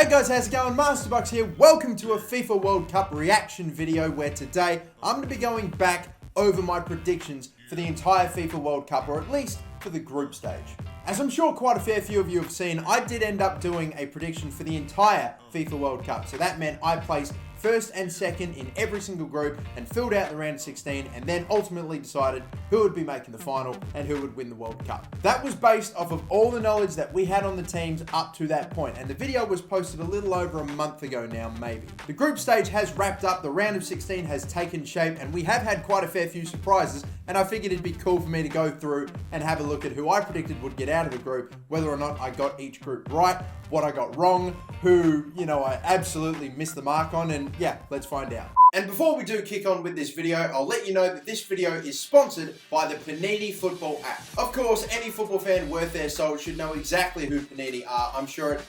Hey guys, how's it going? MasterBucks here. Welcome to a FIFA World Cup reaction video where today I'm going to be going back over my predictions for the entire FIFA World Cup, or at least for the group stage. As I'm sure quite a fair few of you have seen, I did end up doing a prediction for the entire FIFA World Cup. So that meant I placed first and second in every single group and filled out the round of 16 and then ultimately decided who would be making the final and who would win the World Cup. That was based off of all the knowledge that we had on the teams up to that point, and the video was posted a little over a month ago now, maybe. The group stage has wrapped up, the round of 16 has taken shape, and we have had quite a fair few surprises, and I figured it'd be cool for me to go through and have a look at who I predicted would get out of the group, whether or not I got each group right, what I got wrong, who, I absolutely missed the mark on, and yeah, let's find out. And before we do kick on with this video, I'll let you know that this video is sponsored by the Panini Football app. Of course, any football fan worth their salt should know exactly who Panini are. I'm sure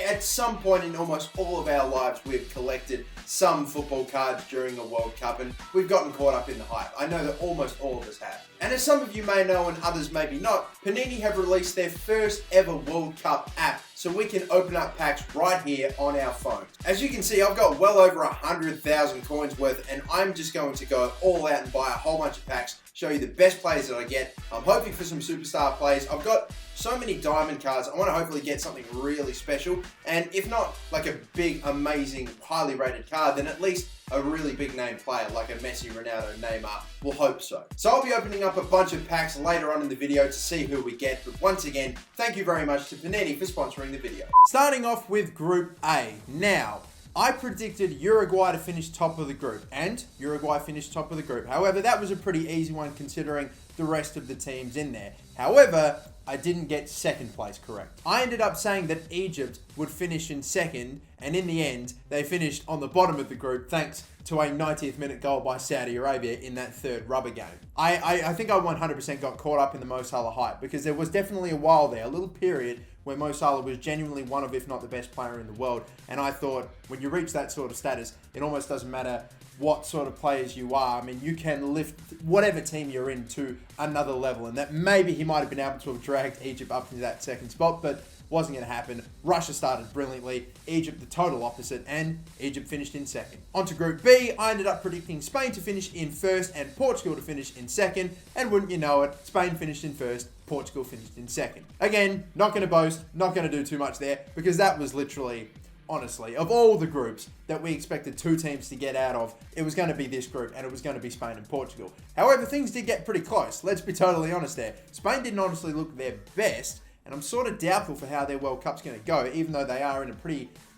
at some point in almost all of our lives, we've collected some football cards during a World Cup, and we've gotten caught up in the hype. I know that almost all of us have. And as some of you may know and others maybe not, Panini have released their first ever World Cup app, so we can open up packs right here on our phones. As you can see, I've got well over 100,000 coins worth, and I'm just going to go all out and buy a whole bunch of packs, show you the best players that I get. I'm hoping for some superstar plays. I've got so many diamond cards. I want to hopefully get something really special, and if not like a big, amazing, highly rated card, then at least a really big name player like a Messi, Ronaldo, Neymar. We'll hope so. So I'll be opening up a bunch of packs later on in the video to see who we get, but once again, thank you very much to Panini for sponsoring the video. Starting off with Group A. Now, I predicted Uruguay to finish top of the group, and Uruguay finished top of the group. However, that was a pretty easy one considering the rest of the teams in there. However, I didn't get second place correct. I ended up saying that Egypt would finish in second, and in the end, they finished on the bottom of the group thanks to a 90th minute goal by Saudi Arabia in that third rubber game. I think I 100% got caught up in the Mo Salah hype, because there was definitely a while there, a little period where Mo Salah was genuinely one of, if not the best player in the world. And I thought, when you reach that sort of status, it almost doesn't matter what sort of players you are. I mean, you can lift whatever team you're in to another level, and that maybe he might have been able to have dragged Egypt up into that second spot, but wasn't going to happen. Russia started brilliantly, Egypt the total opposite, and Egypt finished in second. On to Group B, I ended up predicting Spain to finish in first and Portugal to finish in second, and wouldn't you know it, Spain finished in first, Portugal finished in second. Again, not going to boast, not going to do too much there, because that was literally, honestly, of all the groups that we expected two teams to get out of, it was going to be this group, and it was going to be Spain and Portugal. However, things did get pretty close. Let's be totally honest there. Spain didn't honestly look their best, and I'm sort of doubtful for how their World Cup's going to go, even though they are in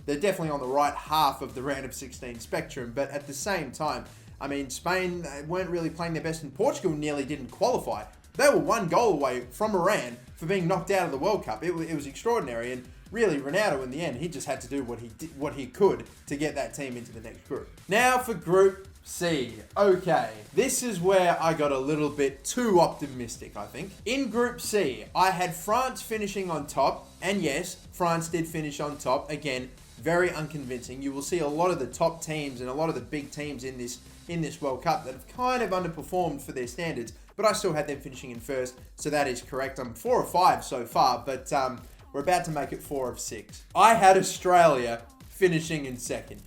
they're definitely on the right half of the round of 16 spectrum. But at the same time, I mean, Spain weren't really playing their best, and Portugal nearly didn't qualify. They were one goal away from Iran for being knocked out of the World Cup. It was extraordinary, and really, Ronaldo in the end, he just had to do what he could to get that team into the next group. Now for Group C. Okay, this is where I got a little bit too optimistic, I think. In Group C, I had France finishing on top, and yes, France did finish on top. Again, very unconvincing. You will see a lot of the top teams and a lot of the big teams in this World Cup that have kind of underperformed for their standards, but I still had them finishing in first, so that is correct. I'm 4 of 5 so far, but we're about to make it 4 of 6. I had Australia finishing in second.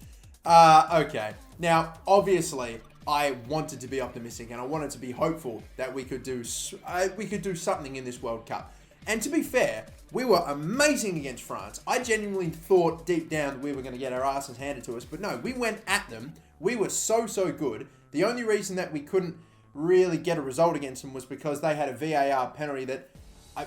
Okay. Now, obviously, I wanted to be optimistic and I wanted to be hopeful that we could do something in this World Cup. And to be fair, we were amazing against France. I genuinely thought deep down that we were going to get our asses handed to us, but no, we went at them. We were so good. The only reason that we couldn't really get a result against them was because they had a VAR penalty that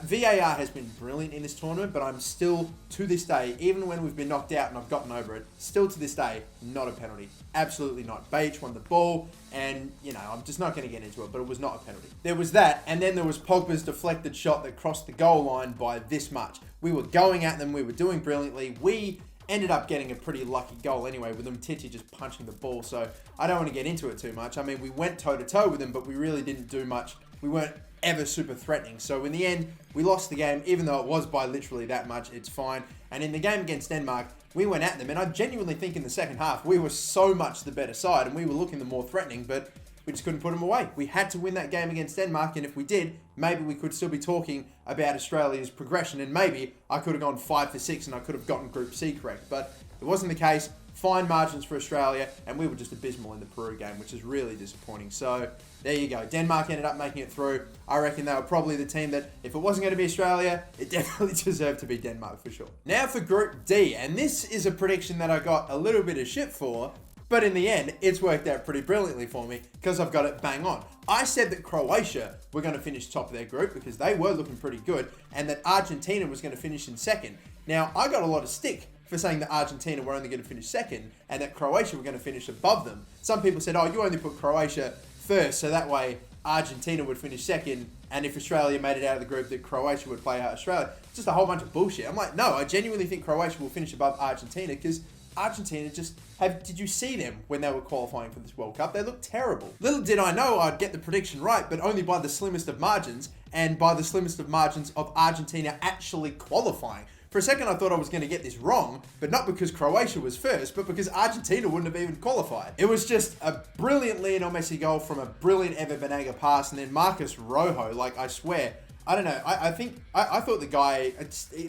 VAR has been brilliant in this tournament, but I'm still, to this day, even when we've been knocked out and I've gotten over it, still to this day, not a penalty. Absolutely not. Beach won the ball, and, I'm just not going to get into it, but it was not a penalty. There was that, and then there was Pogba's deflected shot that crossed the goal line by this much. We were going at them, we were doing brilliantly. We ended up getting a pretty lucky goal anyway, with Titi just punching the ball, so I don't want to get into it too much. I mean, we went toe-to-toe with them, but we really didn't do much. We weren't ever super threatening. So in the end, we lost the game, even though it was by literally that much. It's fine. And in the game against Denmark, we went at them, and I genuinely think in the second half, we were so much the better side, and we were looking the more threatening, but we just couldn't put them away. We had to win that game against Denmark, and if we did, maybe we could still be talking about Australia's progression, and maybe I could have gone 5 for 6 and I could have gotten Group C correct, but it wasn't the case. Fine margins for Australia, and we were just abysmal in the Peru game, which is really disappointing. So there you go. Denmark ended up making it through. I reckon they were probably the team that, if it wasn't going to be Australia, it definitely deserved to be Denmark for sure. Now for Group D, and this is a prediction that I got a little bit of shit for, but in the end, it's worked out pretty brilliantly for me because I've got it bang on. I said that Croatia were going to finish top of their group because they were looking pretty good, and that Argentina was going to finish in second. Now, I got a lot of stick for saying that Argentina were only going to finish second and that Croatia were going to finish above them. Some people said, oh, you only put Croatia first, so that way Argentina would finish second, and if Australia made it out of the group, that Croatia would play out Australia. Just a whole bunch of bullshit. I'm like, no, I genuinely think Croatia will finish above Argentina because Argentina did you see them when they were qualifying for this World Cup? They looked terrible. Little did I know I'd get the prediction right, but only by the slimmest of margins, and by the slimmest of margins of Argentina actually qualifying. For a second, I thought I was going to get this wrong, but not because Croatia was first, but because Argentina wouldn't have even qualified. It was just a brilliant Lionel Messi goal from a brilliant Ever Banega pass, and then Marcus Rojo, like, I swear, I don't know, I thought the guy,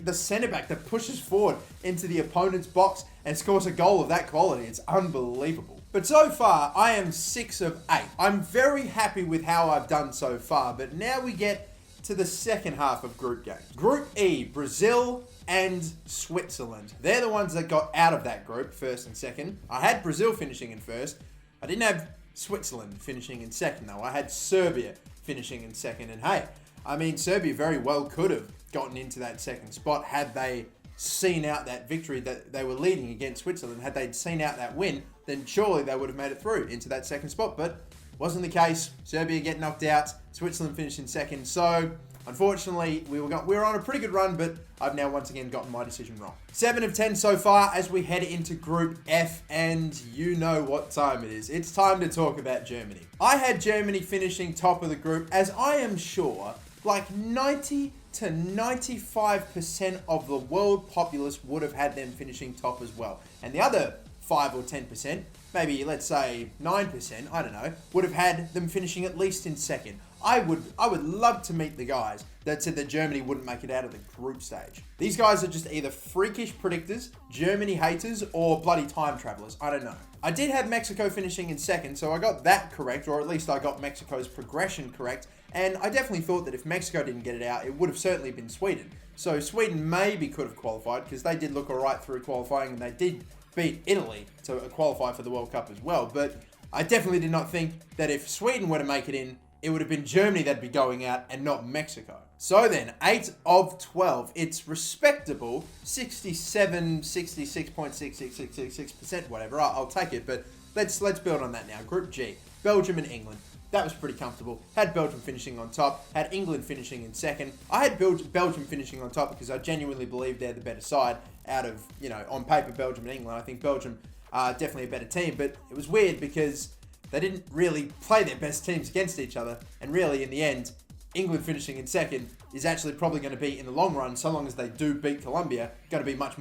the centre-back that pushes forward into the opponent's box and scores a goal of that quality, it's unbelievable. But so far, I am 6 of 8. I'm very happy with how I've done so far, but now we get to the second half of group games. Group E, Brazil and Switzerland. They're the ones that got out of that group, first and second. I had Brazil finishing in first. I didn't have Switzerland finishing in second, though. I had Serbia finishing in second. And hey, I mean, Serbia very well could have gotten into that second spot had they seen out that victory that they were leading against Switzerland. Had they seen out that win, then surely they would have made it through into that second spot. But wasn't the case. Serbia get knocked out. Switzerland finished in second. So unfortunately, we were on a pretty good run, but I've now once again gotten my decision wrong. 7 of 10 so far as we head into Group F, and you know what time it is. It's time to talk about Germany. I had Germany finishing top of the group, as I am sure like 90 to 95% of the world populace would have had them finishing top as well. And the other 5 or 10%, maybe let's say 9%, I don't know, would have had them finishing at least in second. I would love to meet the guys that said that Germany wouldn't make it out of the group stage. These guys are just either freakish predictors, Germany haters, or bloody time travelers. I don't know. I did have Mexico finishing in second, so I got that correct, or at least I got Mexico's progression correct. And I definitely thought that if Mexico didn't get it out, it would have certainly been Sweden. So Sweden maybe could have qualified, because they did look alright through qualifying, and they did beat Italy to qualify for the World Cup as well. But I definitely did not think that if Sweden were to make it in, it would have been Germany that'd be going out and not Mexico. So then, 8 of 12. It's respectable. 66.6666%, whatever. I'll take it, but let's build on that now. Group G, Belgium and England. That was pretty comfortable. Had Belgium finishing on top. Had England finishing in second. I had Belgium finishing on top because I genuinely believe they're the better side out of, on paper, Belgium and England. I think Belgium are definitely a better team, but it was weird because they didn't really play their best teams against each other. And really, in the end, England finishing in second is actually probably going to be, in the long run, so long as they do beat Colombia, going to be much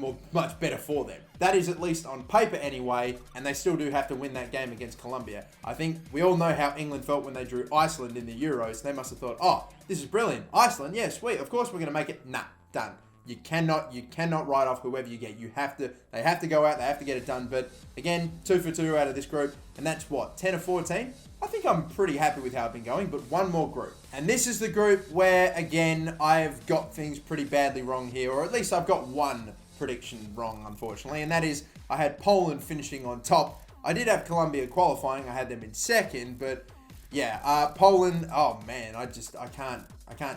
better for them. That is at least on paper anyway, and they still do have to win that game against Colombia. I think we all know how England felt when they drew Iceland in the Euros. They must have thought, oh, this is brilliant. Iceland, yeah, sweet. Of course we're going to make it. Nah, done. You cannot write off whoever you get. They have to go out, they have to get it done. But again, 2 for 2 out of this group, and that's what, 10 of 14? I think I'm pretty happy with how I've been going, but one more group. And this is the group where, again, I've got things pretty badly wrong here, or at least I've got one prediction wrong, unfortunately, and that is I had Poland finishing on top. I did have Colombia qualifying, I had them in second, but yeah, Poland, oh man, I can't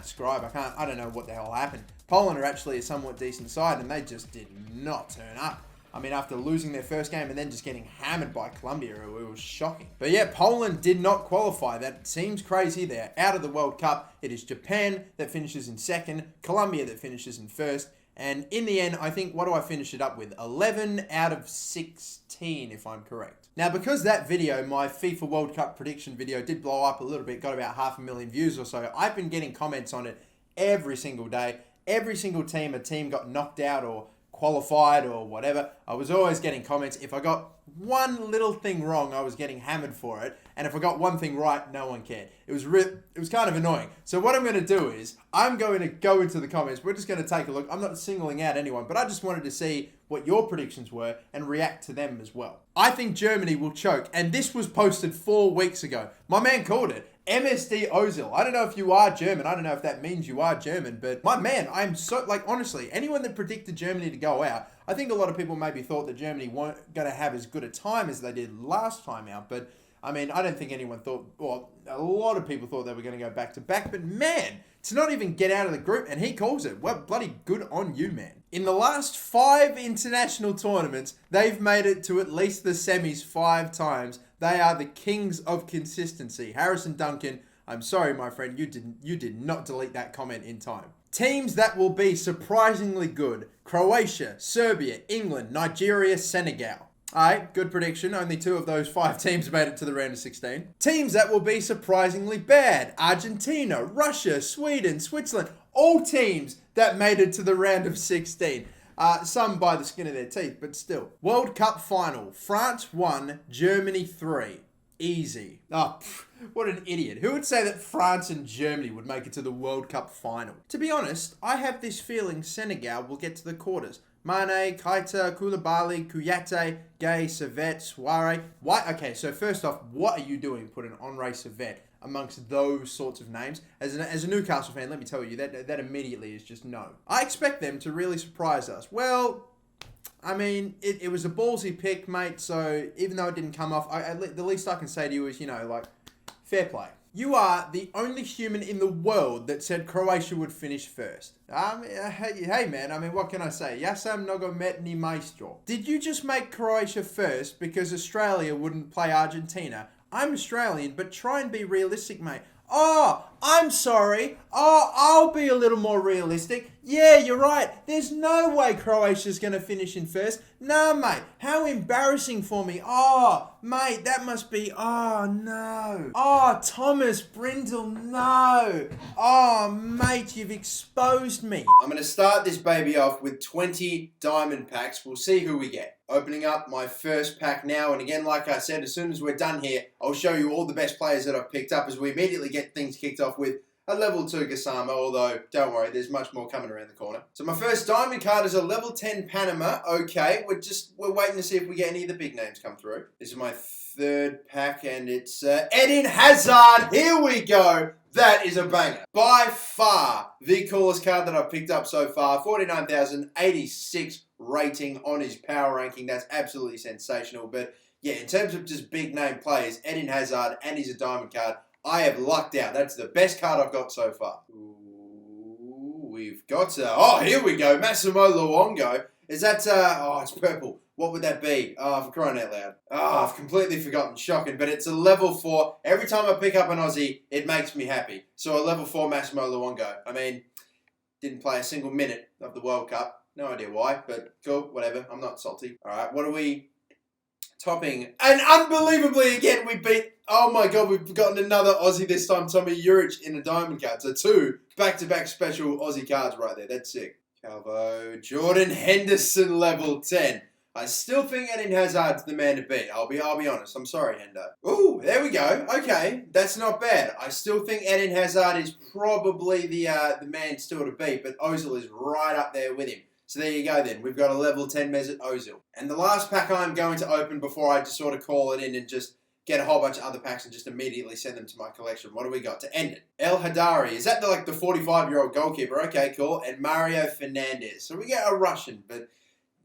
describe, I don't know what the hell happened. Poland are actually a somewhat decent side, and they just did not turn up. I mean, after losing their first game and then just getting hammered by Colombia, it was shocking. But yeah, Poland did not qualify. That seems crazy. They're out of the World Cup. It is Japan that finishes in second, Colombia that finishes in first. And in the end, I think, what do I finish it up with? 11 out of 16, if I'm correct. Now, because that video, my FIFA World Cup prediction video, did blow up a little bit, got about 500,000 views or so, I've been getting comments on it every single day. Every single team, a team got knocked out or qualified or whatever, I was always getting comments. If I got one little thing wrong, I was getting hammered for it. And if I got one thing right, no one cared. It was kind of annoying. So what I'm going to do is, I'm going to go into the comments. We're just going to take a look. I'm not singling out anyone, but I just wanted to see what your predictions were and react to them as well. I think Germany will choke. And this was posted 4 weeks ago. My man called it. MSD Ozil. I don't know if you are German. I don't know if that means you are German, but my man, I'm so, honestly, anyone that predicted Germany to go out, I think a lot of people maybe thought that Germany weren't going to have as good a time as they did last time out, but I mean, I don't think anyone thought, well, a lot of people thought they were going to go back to back, but man, to not even get out of the group, and he calls it, well, bloody good on you, man. In the last 5 international tournaments, they've made it to at least the semis 5 times. They are the kings of consistency. Harrison Duncan, I'm sorry, my friend, you did not delete that comment in time. Teams that will be surprisingly good: Croatia, Serbia, England, Nigeria, Senegal. Alright, good prediction. Only 2 of those 5 teams made it to the round of 16. Teams that will be surprisingly bad: Argentina, Russia, Sweden, Switzerland. All teams that made it to the round of 16. Some by the skin of their teeth, but still. World Cup final. France 1, Germany 3. Easy. Oh, what an idiot. Who would say that France and Germany would make it to the World Cup final? To be honest, I have this feeling Senegal will get to the quarters. Mane, Keita, Koulibaly, Kouyaté, Gay, Servette, Soiree. Why? Okay, so first off, what are you doing putting Henri Servette amongst those sorts of names? As a Newcastle fan, let me tell you, that immediately is just no. I expect them to really surprise us. Well, I mean, it was a ballsy pick, mate, so even though it didn't come off, the least I can say to you is, fair play. You are the only human in the world that said Croatia would finish first. Hey man, I mean, what can I say? Ja sam nogometni majstor. Did you just make Croatia first because Australia wouldn't play Argentina? I'm Australian, but try and be realistic, mate. Oh, I'm sorry. Oh, I'll be a little more realistic. Yeah, you're right. There's no way Croatia's going to finish in first. Nah, mate. How embarrassing for me. Oh, mate, that must be... Oh, no. Oh, Thomas Brindle, no. Oh, mate, you've exposed me. I'm going to start this baby off with 20 diamond packs. We'll see who we get. Opening up my first pack now. And again, like I said, as soon as we're done here, I'll show you all the best players that I've picked up as we immediately get things kicked off with a level 2 Gassama, although don't worry, there's much more coming around the corner. So my first diamond card is a level 10 Panama. Okay, we're waiting to see if we get any of the big names come through. This is my third pack and it's Eden Hazard. Here we go. That is a banger. By far the coolest card that I've picked up so far. 49,086 rating on his power ranking. That's absolutely sensational. But yeah, in terms of just big name players, Eden Hazard, and he's a diamond card. I have lucked out. That's the best card I've got so far. Ooh, we've got... here we go. Massimo Luongo. Is that... it's purple. What would that be? Oh, for crying out loud. Oh, I've completely forgotten. Shocking. But it's a level 4. Every time I pick up an Aussie, it makes me happy. So a level 4 Massimo Luongo. I mean, didn't play a single minute of the World Cup. No idea why, but cool. Whatever. I'm not salty. All right, what are we... topping? And unbelievably, again, we beat... Oh my God, we've gotten another Aussie this time. Tommy Juric in a diamond card. So 2 back-to-back special Aussie cards right there. That's sick. Calvo. Jordan Henderson, level 10. I still think Eden Hazard's the man to beat. I'll be honest. I'm sorry, Hendo. Ooh, there we go. Okay, that's not bad. I still think Eden Hazard is probably the man still to beat, but Ozil is right up there with him. So there you go then. We've got a level 10 Mesut Ozil. And the last pack I'm going to open before I just sort of call it in and just get a whole bunch of other packs and just immediately send them to my collection. What do we got to end it? El Hadari. Is that the 45-year-old goalkeeper? Okay, cool. And Mario Fernandez. So we get a Russian, but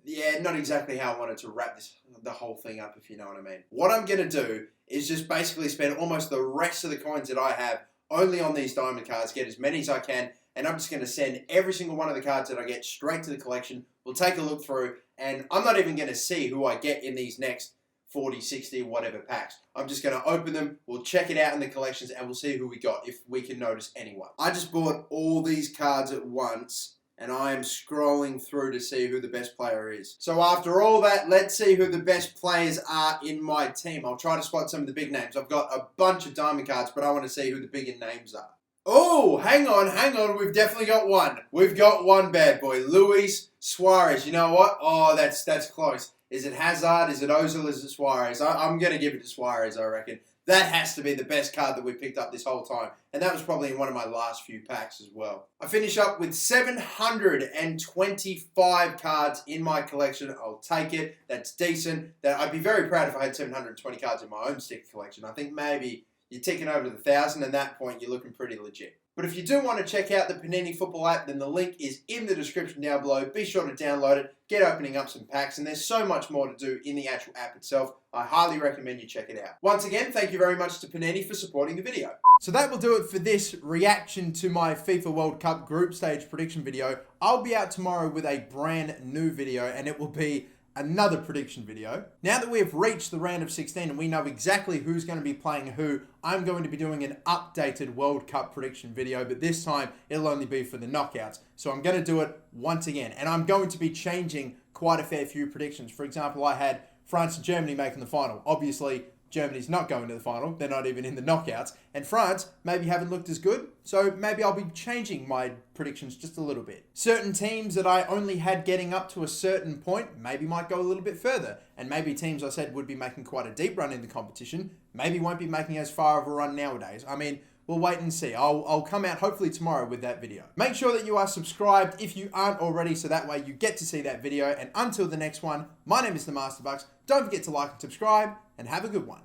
yeah, not exactly how I wanted to wrap the whole thing up, if you know what I mean. What I'm going to do is just basically spend almost the rest of the coins that I have only on these diamond cards, get as many as I can, and I'm just going to send every single one of the cards that I get straight to the collection. We'll take a look through, and I'm not even going to see who I get in these next 40, 60, whatever packs. I'm just going to open them, we'll check it out in the collections, and we'll see who we got, if we can notice anyone. I just bought all these cards at once, and I am scrolling through to see who the best player is. So after all that, let's see who the best players are in my team. I'll try to spot some of the big names. I've got a bunch of diamond cards, but I want to see who the bigger names are. Oh, hang on. We've definitely got one. We've got one bad boy. Luis Suarez. You know what? Oh, that's close. Is it Hazard? Is it Ozil? Is it Suarez? I'm going to give it to Suarez, I reckon. That has to be the best card that we picked up this whole time. And that was probably in one of my last few packs as well. I finish up with 725 cards in my collection. I'll take it. That's decent. I'd be very proud if I had 720 cards in my own sticker collection. I think maybe you're ticking over the 1,000, and at that point, you're looking pretty legit. But if you do want to check out the Panini Football app, then the link is in the description down below. Be sure to download it, get opening up some packs, and there's so much more to do in the actual app itself. I highly recommend you check it out. Once again, thank you very much to Panini for supporting the video. So that will do it for this reaction to my FIFA World Cup group stage prediction video. I'll be out tomorrow with a brand new video, and it will be another prediction video. Now that we have reached the round of 16 and we know exactly who's going to be playing who, I'm going to be doing an updated World Cup prediction video, but this time it'll only be for the knockouts. So I'm going to do it once again, and I'm going to be changing quite a fair few predictions. For example, I had France and Germany making the final. Obviously, Germany's not going to the final. They're not even in the knockouts. And France maybe haven't looked as good. So maybe I'll be changing my predictions just a little bit. Certain teams that I only had getting up to a certain point maybe might go a little bit further. And maybe teams I said would be making quite a deep run in the competition maybe won't be making as far of a run nowadays. I mean, we'll wait and see. I'll come out hopefully tomorrow with that video. Make sure that you are subscribed if you aren't already, so that way you get to see that video. And until the next one, my name is the MasterBucks. Don't forget to like and subscribe, and have a good one.